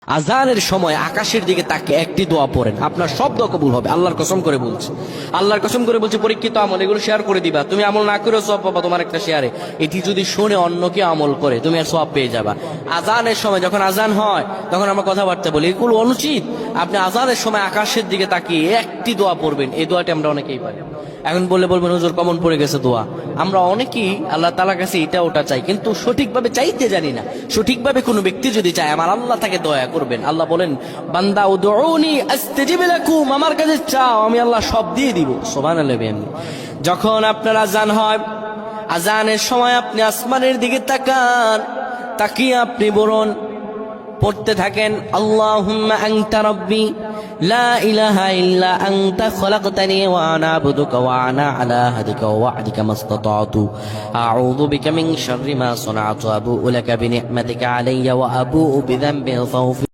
আজানের সময় আকাশের দিকে তাকে একটি দোয়া পড়েন, আপনার সব দোয়া কবুল হবে। আল্লাহর কসম করে বলছি, আল্লাহর কসম করে বলছি, পরীক্ষিত আমল এগুলো শেয়ার করে দিবা। তুমি আমল না করেও সওয়াব পাবা তোমার একটা শেয়ারে। এটি যদি শুনে অন্য কেউ আমল করে তুমি আর সওয়াব পেয়ে যাবা। আজানের সময় যখন আজান হয় তখন আমরা কথাবার্তা বলি, এগুলো অনুচিত। আপনি আজানের সময় আকাশের দিকে তাকিয়ে একটি দোয়া পড়বেন। এই দোয়াটি আমরা অনেকেই পারি। এখন বলবেন হুজুর কমন পড়ে গেছে দোয়া। আমরা অনেকেই আল্লাহ তাআলার কাছে এটা ওটা চাই, কিন্তু সঠিকভাবে চাইতে জানি না। সঠিকভাবে কোনো ব্যক্তি যদি চায় আমার আল্লাহ তাকে দয়া করবেন। আল্লাহ বলেন, বান্দা উদউনি আস্তাজিব লাকুম, আমার কাছে চাও আমি আল্লাহ সব দিয়ে দিব। সুবহানাল্লাহ। যখন আপনার আজান হয়, আজানের সময় আপনি আসমানের দিকে তাকান, তাকিয়ে আপনি বলুন, পড়তে থাকেন, আল্লাহুম্মা আনতা রাব্বি লা ইলাহা ইল্লা আনতা খলাকতানি ওয়া আনা আবদুকা ওয়া আনা আলা আহদিকা ওয়া ওয়া'দিকা মাসতাতা'তু আউযু বিকা মিন শাররি মা সানা'তু আবু'ু লাকা বিনি'মাতিকা আলাইয়া ওয়া আবু'ু বিযানবি